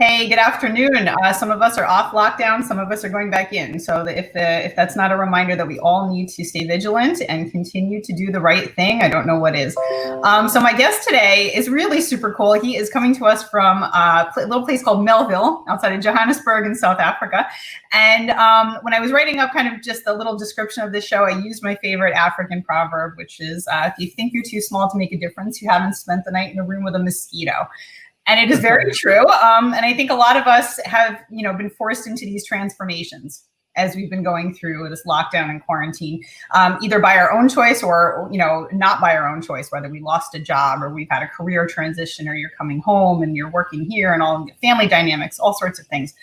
Hey, good afternoon. Some of us are off lockdown, some of us are going back in. So if that's not a reminder that we all need to stay vigilant and continue to do the right thing, I don't know what is. So my guest today is really super cool. He is coming to us from a little place called Melville outside of Johannesburg in South Africa. And when I was writing up kind of just a little description of the show, I used my favorite African proverb, which is, if you think you're too small to make a difference, you haven't spent the night in a room with a mosquito. And it is very true. And I think a lot of us have, been forced into these transformations as we've been going through this lockdown and quarantine, either by our own choice or, not by our own choice, whether we lost a job or we've had a career transition or you're coming home and you're working here and all the family dynamics, all sorts of things.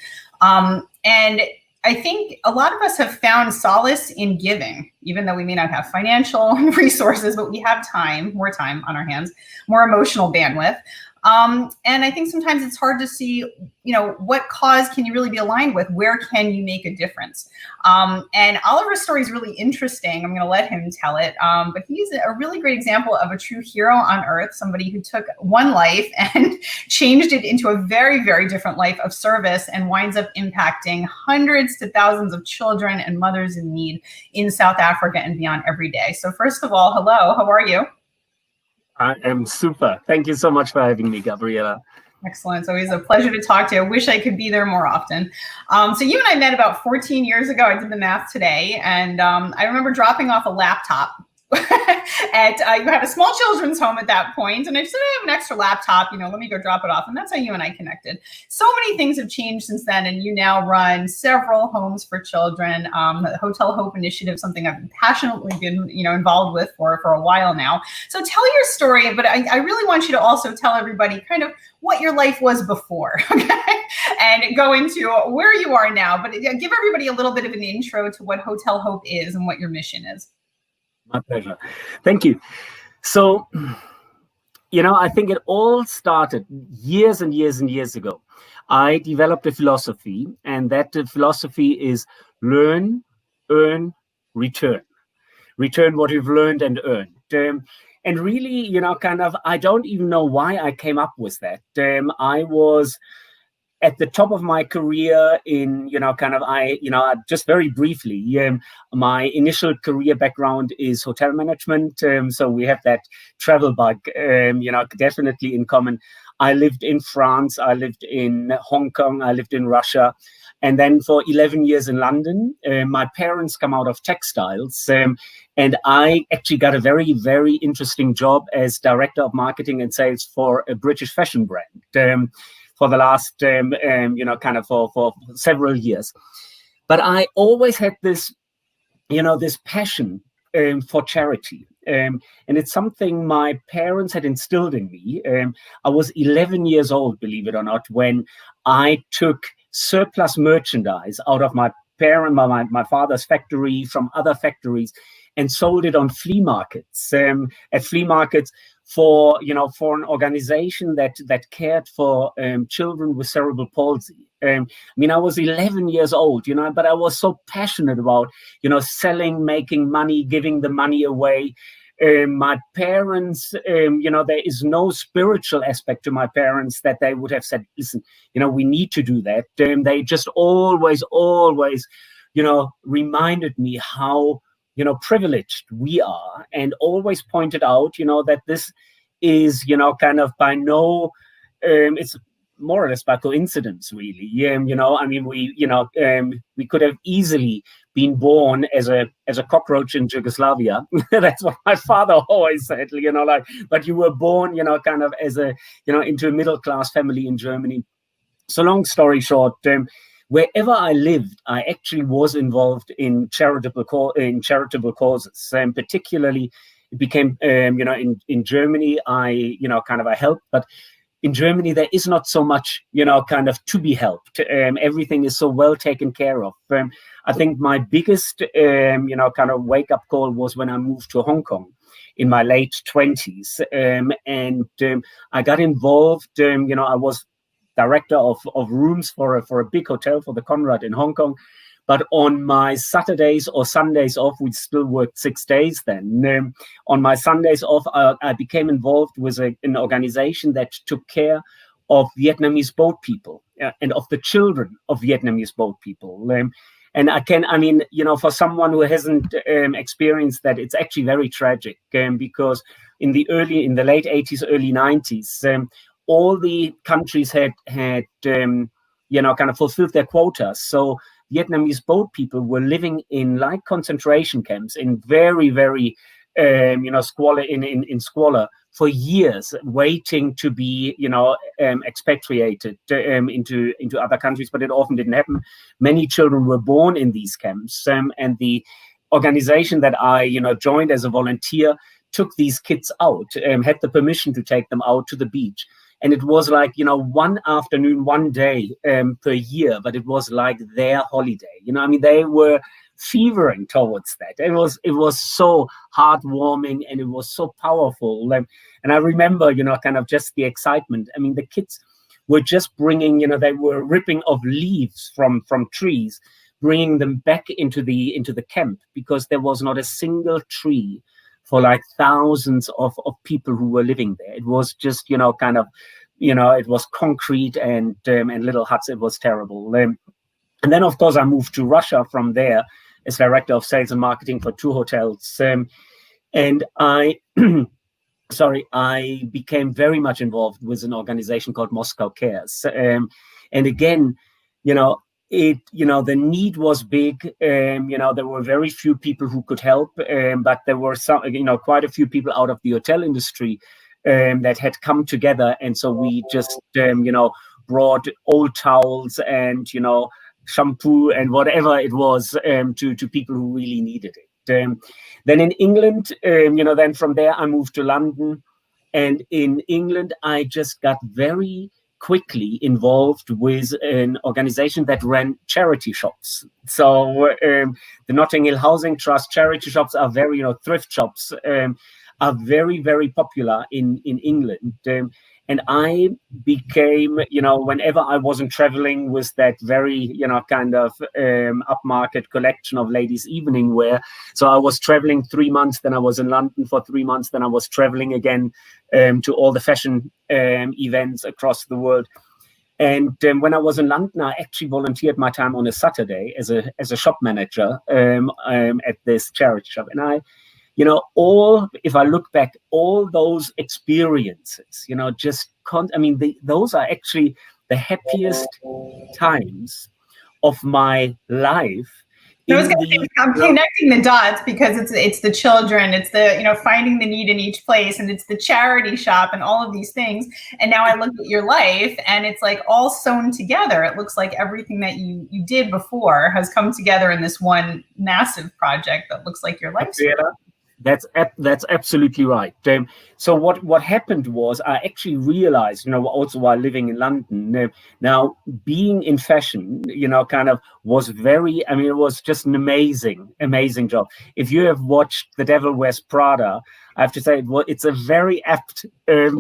And I think a lot of us have found solace in giving, even though we may not have financial resources, but we have more time on our hands, more emotional bandwidth. And I think sometimes it's hard to see, what cause can you really be aligned with? Where can you make a difference? And Oliver's story is really interesting. I'm going to let him tell it. But he's a really great example of a true hero on earth, somebody who took one life and changed it into a very, very different life of service and winds up impacting hundreds to thousands of children and mothers in need in South Africa and beyond every day. So first of all, hello, how are you? I am super. Thank you so much for having me, Gabriela. Excellent. It's always a pleasure to talk to you. I wish I could be there more often. So you and I met about 14 years ago. I did the math today. And I remember dropping off a laptop at you had a small children's home at that point, and I said, I have an extra laptop, let me go drop it off. And that's how you and I connected. So many things have changed since then, and you now run several homes for children. The Hotel Hope Initiative, something I've passionately been involved with for a while now. So tell your story, but I really want you to also tell everybody kind of what your life was before, okay? And go into where you are now, but give everybody a little bit of an intro to what Hotel Hope is and what your mission is. My pleasure. Thank you. So, I think it all started years and years and years ago. I developed a philosophy, and that philosophy is learn, earn, return. Return what you've learned and earned. And really, I don't even know why I came up with that. I was at the top of my career in, just very briefly, my initial career background is hotel management. So we have that travel bug, definitely in common. I lived in France, I lived in Hong Kong, I lived in Russia. And then for 11 years in London, my parents come out of textiles. And I actually got a very, very interesting job as director of marketing and sales for a British fashion brand. For the last, for several years. But I always had this, this passion for charity. And it's something my parents had instilled in me. I was 11 years old, believe it or not, when I took surplus merchandise out of my father's factory, from other factories, and sold it on flea markets. At flea markets, for an organization that cared for children with cerebral palsy. I was 11 years old, but I was so passionate about, selling, making money, giving the money away. My parents, there is no spiritual aspect to my parents that they would have said, listen, we need to do that. They just always, reminded me how privileged we are, and always pointed out, that this is, by no, it's more or less by coincidence, really. We could have easily been born as a cockroach in Yugoslavia. That's what my father always said, but you were born, as into a middle-class family in Germany. So long story short, wherever I lived, I actually was involved in charitable causes. Particularly, it became, in Germany, I helped. But in Germany, there is not so much, to be helped. Everything is so well taken care of. I think my biggest, wake-up call was when I moved to Hong Kong in my late 20s. I got involved, I was director of rooms for a big hotel for the Conrad in Hong Kong. But on my Saturdays or Sundays off, we still worked 6 days then. On my Sundays off, I became involved with an organization that took care of Vietnamese boat people and of the children of Vietnamese boat people. And I mean, for someone who hasn't experienced that, it's actually very tragic, because in the late 80s, early 90s, all the countries had kind of fulfilled their quotas. So Vietnamese boat people were living in like concentration camps in very, very squalor in squalor for years, waiting to be expatriated into other countries, but it often didn't happen. Many children were born in these camps, and the organization that I joined as a volunteer took these kids out, had the permission to take them out to the beach. And it was like, one afternoon, one day per year, but it was like their holiday. I mean, they were fevering towards that. It was so heartwarming, and it was so powerful. And I remember, kind of just the excitement. I mean, the kids were just bringing, they were ripping off leaves from trees, bringing them back into the camp, because there was not a single tree for like thousands of people who were living there. It was just, it was concrete and little huts. It was terrible. And then, of course, I moved to Russia from there as director of sales and marketing for 2 hotels. And I became very much involved with an organization called Moscow Cares. And again, the need was big. There were very few people who could help, but there were some, quite a few people out of the hotel industry that had come together. And so we just, brought old towels and, shampoo and whatever it was to people who really needed it. Then in England, then from there I moved to London. And in England, I just got very quickly involved with an organization that ran charity shops. So the Notting Hill Housing Trust charity shops are very, thrift shops are very, very popular in England. And I became, whenever I wasn't traveling with that very, kind of upmarket collection of ladies' evening wear. So I was traveling 3 months, then I was in London for 3 months, then I was traveling again to all the fashion events across the world. And when I was in London, I actually volunteered my time on a Saturday as a shop manager at this charity shop. And if I look back, all those experiences, those are actually the happiest times of my life. I'm connecting the dots, because it's the children, it's the finding the need in each place, and it's the charity shop and all of these things. And now I look at your life, and it's like all sewn together. It looks like everything that you did before has come together in this one massive project that looks like your life story. That's absolutely right. So what happened was, I actually realized, also while living in London, now being in fashion, kind of was very, it was just an amazing job. If you have watched The Devil Wears Prada, I have to say it's a very apt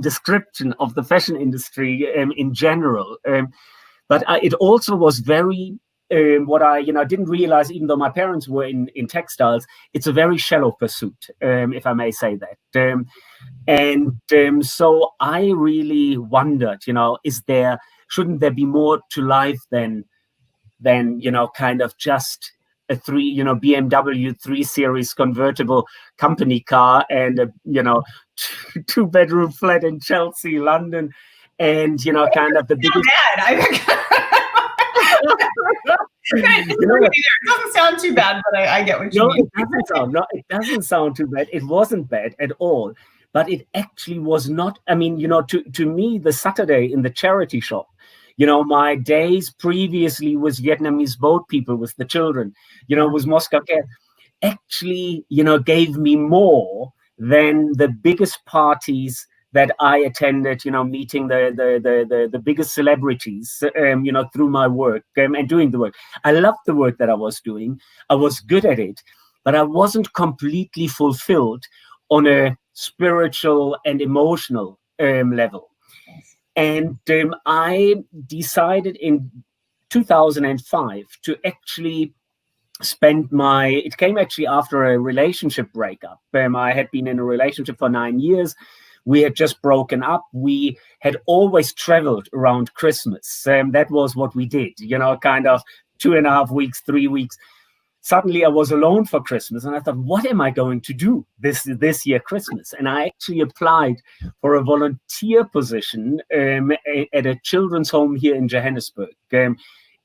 description of the fashion industry in general. But it also was very, what I didn't realize, even though my parents were in textiles, it's a very shallow pursuit, if I may say that. So I really wondered, shouldn't there be more to life than kind of just a BMW 3 Series convertible company car and a 2-bedroom flat in Chelsea, London, and kind of the biggest. It doesn't sound too bad, but I get what you mean. It doesn't sound too bad. It wasn't bad at all, but it actually was not. To me, the Saturday in the charity shop, my days previously with Vietnamese boat people, with the children, with Moscow Care, actually, gave me more than the biggest parties that I attended, meeting the biggest celebrities, through my work and doing the work. I loved the work that I was doing. I was good at it, but I wasn't completely fulfilled on a spiritual and emotional level. And I decided in 2005 to actually it came actually after a relationship breakup. I had been in a relationship for 9 years We had just broken up. We had always traveled around Christmas. That was what we did, kind of 2.5 weeks, 3 weeks. Suddenly I was alone for Christmas, and I thought, what am I going to do this year Christmas? And I actually applied for a volunteer position at a children's home here in Johannesburg,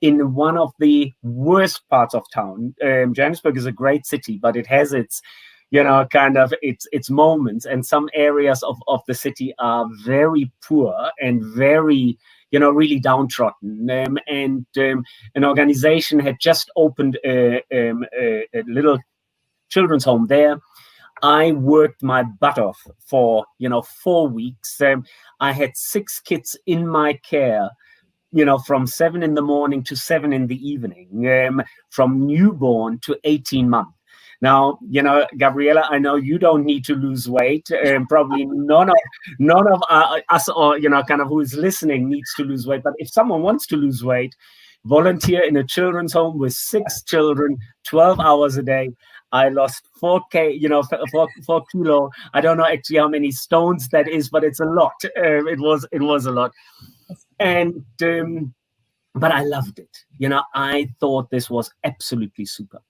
in one of the worst parts of town. Johannesburg is a great city, but it has its kind of its moments, and some areas of the city are very poor and very really downtrodden. And an organization had just opened a little children's home there. I worked my butt off for 4 weeks. I had 6 kids in my care, from 7 in the morning to 7 in the evening, from newborn to 18 months. Now, Gabriela, I know you don't need to lose weight. Probably none of us, or kind of who is listening, needs to lose weight. But if someone wants to lose weight, volunteer in a children's home with 6 children, 12 hours a day. I lost 4 kilo. I don't know actually how many stones that is, but it's a lot. It was a lot, and but I loved it. I thought this was absolutely super.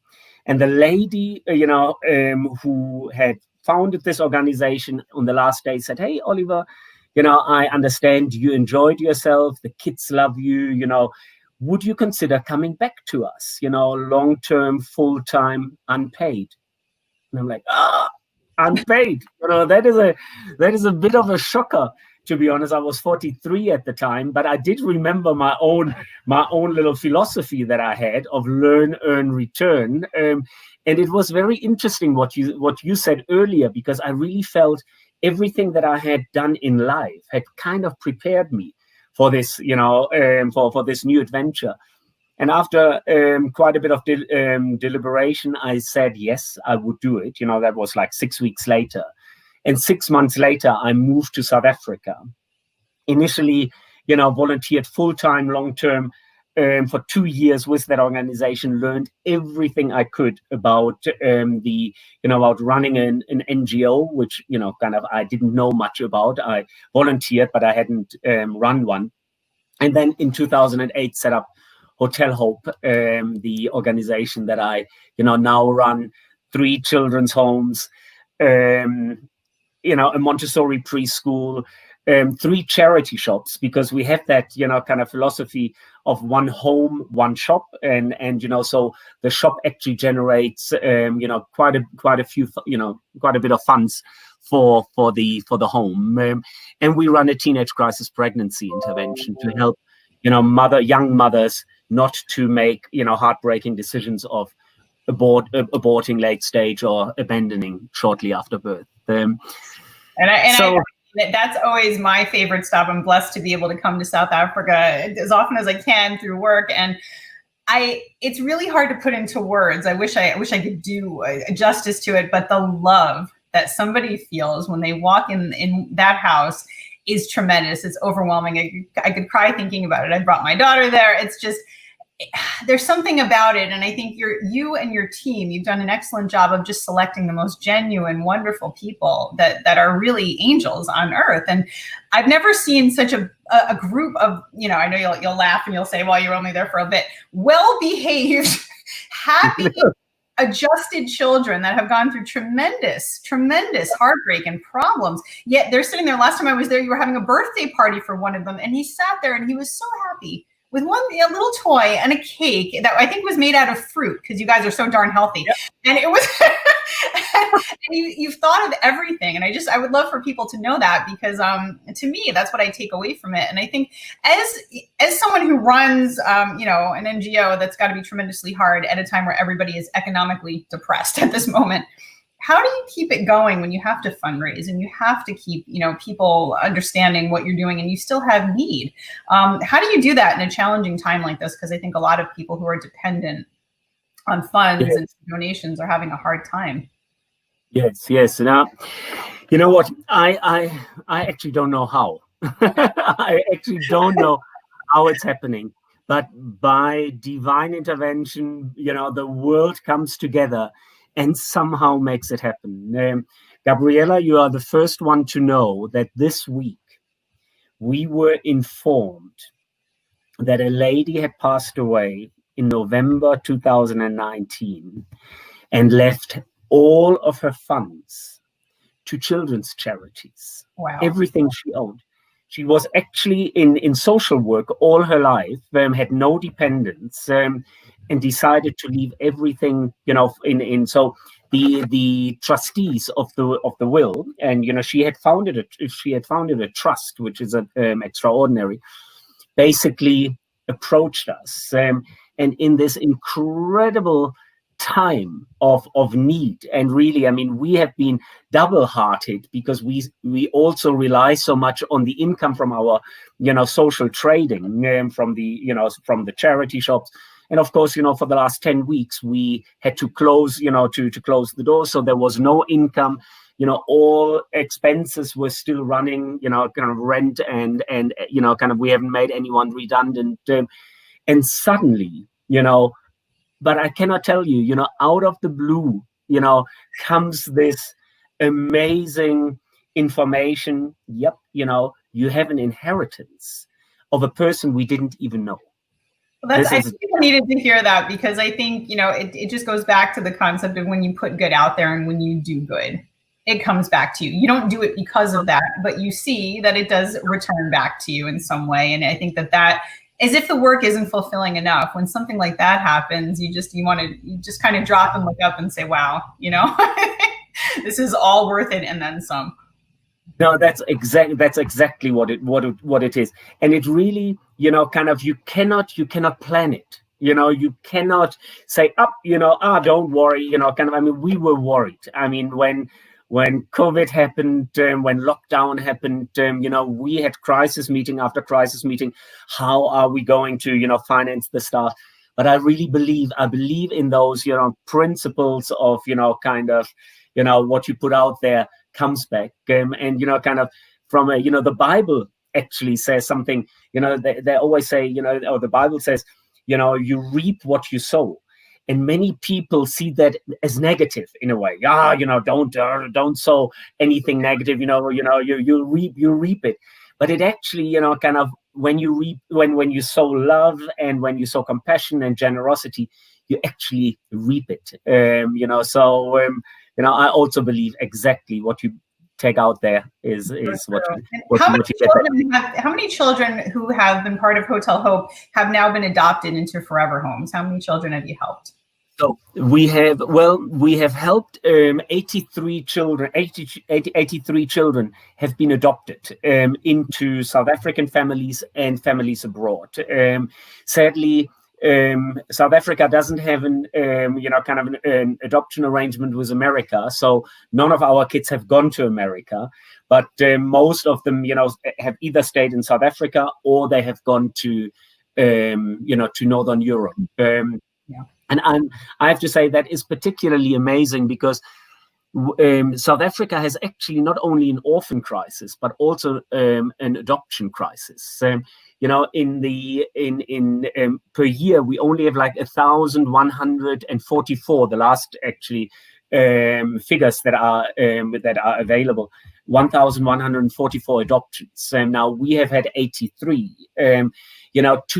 And the lady, who had founded this organization on the last day said, "Hey, Oliver, I understand you enjoyed yourself. The kids love you. Would you consider coming back to us? Long-term, full-time, unpaid?" And I'm like, unpaid. That is a bit of a shocker. To be honest, I was 43 at the time, but I did remember my own little philosophy that I had of learn, earn, return. And it was very interesting what you said earlier, because I really felt everything that I had done in life had kind of prepared me for this, for this new adventure. And after quite a bit of deliberation, I said, yes, I would do it. That was like 6 weeks later. And 6 months later, I moved to South Africa. Initially, volunteered full-time, long-term for 2 years with that organization, learned everything I could about about running an NGO, which, kind of I didn't know much about. I volunteered, but I hadn't run one. And then in 2008, set up Hotel Hope, the organization that I, now run 3 children's homes, a Montessori preschool, 3 charity shops, because we have that, kind of philosophy of one home, one shop. And so the shop actually generates, quite a bit of funds for the home. And we run a teenage crisis pregnancy intervention to help, young mothers not to make, heartbreaking decisions of aborting late stage or abandoning shortly after birth. That's always my favorite stop. I'm blessed to be able to come to South Africa as often as I can through work, and it's really hard to put into words. I wish I could do justice to it, but the love that somebody feels when they walk in that house is tremendous. It's overwhelming. I could cry thinking about it. I brought my daughter there. It's just, there's something about it. And I think you and your team, you've done an excellent job of just selecting the most genuine, wonderful people that are really angels on earth. And I've never seen such a group of, I know you'll laugh and you'll say, well, you're only there for a bit, well-behaved, happy, adjusted children that have gone through tremendous heartbreak and problems. Yet they're sitting there. Last time I was there, you were having a birthday party for one of them, and he sat there and he was so happy with a little toy and a cake that I think was made out of fruit, because you guys are so darn healthy. Yep. And it was, and you've thought of everything. And I would love for people to know that, because to me, that's what I take away from it. And I think as someone who runs, an NGO that's got to be tremendously hard at a time where everybody is economically depressed at this moment, how do you keep it going when you have to fundraise and you have to keep, people understanding what you're doing and you still have need? How do you do that in a challenging time like this? Because I think a lot of people who are dependent on funds and donations are having a hard time. Yes. Now, you know what? I actually don't know how. I actually don't know how it's happening. But by divine intervention, the world comes together and somehow makes it happen. Gabriela, you are the first one to know that this week we were informed that a lady had passed away in November 2019 and left all of her funds to children's charities. Wow. Everything she owned. She was actually in social work all her life, had no dependents, and decided to leave everything, so the trustees of the will, and she had founded a trust, which is extraordinary, basically approached us, and in this incredible time of need, and really, I mean, we have been double-hearted because we also rely so much on the income from our social trading, from the charity shops. And of course, for the last 10 weeks we had to close, to close the doors, so there was no income. All expenses were still running, kind of rent and kind of, we haven't made anyone redundant, and suddenly, but I cannot tell you, out of the blue, comes this amazing information. Yep, you have an inheritance of a person we didn't even know. Well, I think people needed to hear that, because I think, it just goes back to the concept of when you put good out there and when you do good, it comes back to you. You don't do it because of that, but you see that it does return back to you in some way. And I think that as if the work isn't fulfilling enough, when something like that happens, you just kind of drop and look up and say, wow, this is all worth it and then some. No, that's exactly what it is. And it really, kind of, you cannot plan it. You cannot say up, don't worry, kind of, I mean, we were worried. I mean, when COVID happened, when lockdown happened, we had crisis meeting after crisis meeting. How are we going to, finance the staff? But I really believe in those, principles of, kind of, what you put out there comes back. And, kind of from the Bible actually says something, they always say, or the Bible says, you reap what you sow. And many people see that as negative in a way. Don't sow anything negative. You reap it. But it actually, kind of, when you reap, when you sow love and when you sow compassion and generosity, you actually reap it. I also believe exactly what you take out there is what how many children who have been part of Hotel Hope have now been adopted into forever homes? How many children have you helped? So we have helped 83 children. 83 children have been adopted into South African families and families abroad. Sadly, South Africa doesn't have an adoption arrangement with America, so none of our kids have gone to America. But most of them, have either stayed in South Africa or they have gone to Northern Europe. And I have to say that is particularly amazing because South Africa has actually not only an orphan crisis but also an adoption crisis. Per year we only have like 1,144. The last actually figures that are available. 1,144 adoptions. Now we have had 83. 2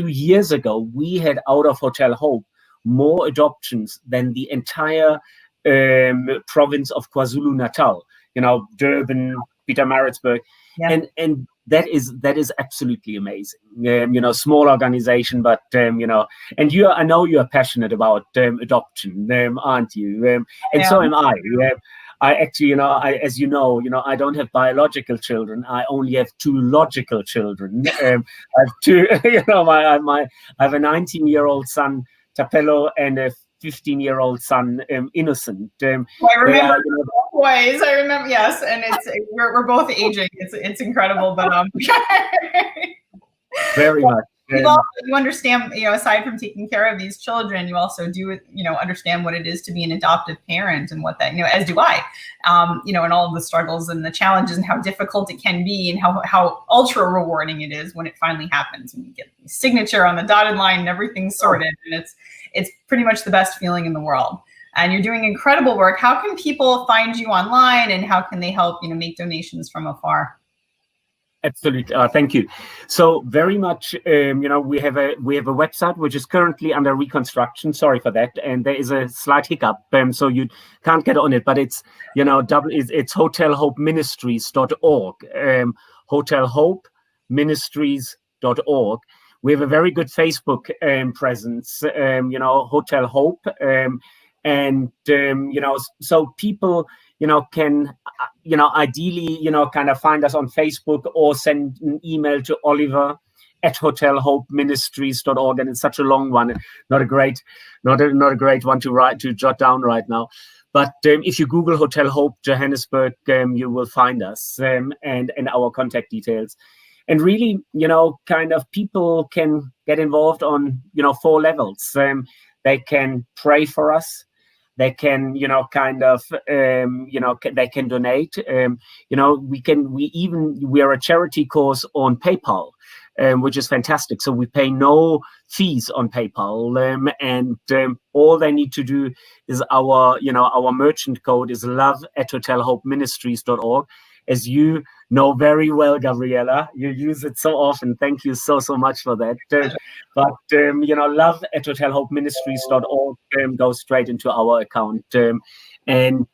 years ago we had out of Hotel Hope more adoptions than the entire province of KwaZulu-Natal, Durban, Pietermaritzburg, and that is absolutely amazing. Small organization, but and I know you are passionate about adoption, aren't you? And so am I. I actually, as you know, I don't have biological children. I only have 2 logical children. I have 2. I have a 19-year-old son, Tapelo, and a 15-year-old son, Innocent. I remember both ways. I remember, yes, and we're both aging. It's incredible, but very much. You understand, aside from taking care of these children, you also do, understand what it is to be an adoptive parent and what that, as do I, and all of the struggles and the challenges and how difficult it can be and how ultra rewarding it is when it finally happens and you get the signature on the dotted line and everything's sorted, and it's pretty much the best feeling in the world. and you're doing incredible work. How can people find you online, and how can they help, make donations from afar? Absolutely, thank you. So very much, we have a website which is currently under reconstruction. Sorry for that, and there is a slight hiccup, so you can't get on it. But it's it's hotelhopeministries.org, hotelhopeministries.org. We have a very good Facebook presence, Hotel Hope, and so people can ideally kind of find us on Facebook or send an email to Oliver at hotelhopeministries.org, and it's such a long one, not a great one to jot down right now. But if you Google Hotel Hope Johannesburg, you will find us and our contact details. And really, kind of people can get involved on 4 levels. They can pray for us. They can, they can donate. We are a charity course on PayPal, which is fantastic. So we pay no fees on PayPal, and all they need to do is our merchant code is love@hotelhopeministries.org. As you know very well, Gabriela, you use it so often. Thank you so much for that. Love@hotelhopeministries.org goes straight into our account. And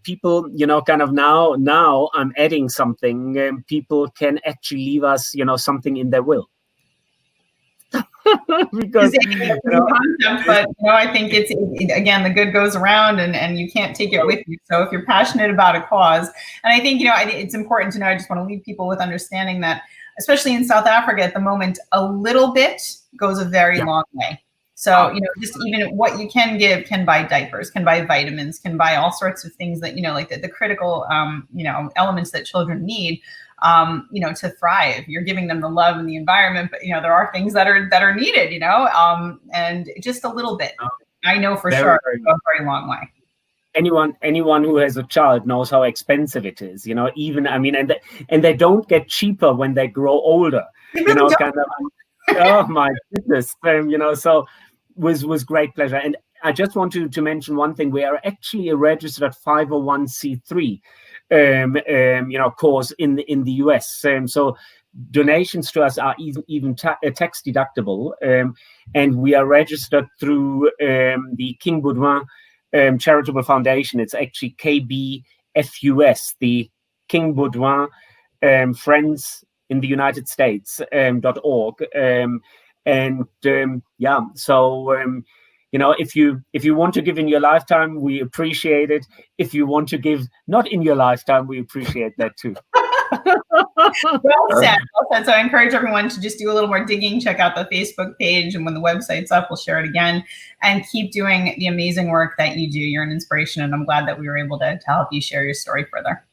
people, kind of now I'm adding something. People can actually leave us, something in their will. Because concept, but I think it's again, the good goes around, and you can't take it with you. So if you're passionate about a cause, and I think it's important to know, I just want to leave people with understanding that, especially in South Africa at the moment, a little bit goes a very long way. So just even what you can give, can buy diapers, can buy vitamins, can buy all sorts of things that like the critical elements that children need. To thrive. You're giving them the love and the environment, but there are things that are needed, and just a little bit. I know for sure it goes a very long way. Anyone who has a child knows how expensive it is, even, and they don't get cheaper when they grow older, oh my goodness, so was great pleasure. And I just want to mention one thing. We are actually a registered 501c3 course in the US. So donations to us are even tax deductible, and we are registered through the King Baudouin Charitable Foundation. It's actually KBFUS, the King Baudouin Friends in the United States .org. If you want to give in your lifetime, we appreciate it. If you want to give not in your lifetime, we appreciate that too. Well said. So I encourage everyone to just do a little more digging, check out the Facebook page, and when the website's up, we'll share it again, and keep doing the amazing work that you do. You're an inspiration, and I'm glad that we were able to help you share your story further.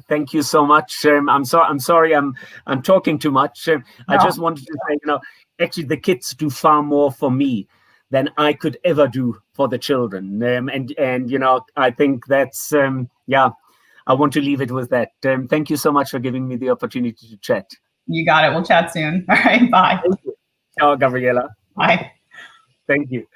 Thank you so much. I'm sorry I'm talking too much. No. I just wanted to say, actually the kids do far more for me than I could ever do for the children. And I think that's, I want to leave it with that. Thank you so much for giving me the opportunity to chat. You got it. We'll chat soon. All right. Bye. Thank you. Ciao, Gabriela. Bye. Thank you.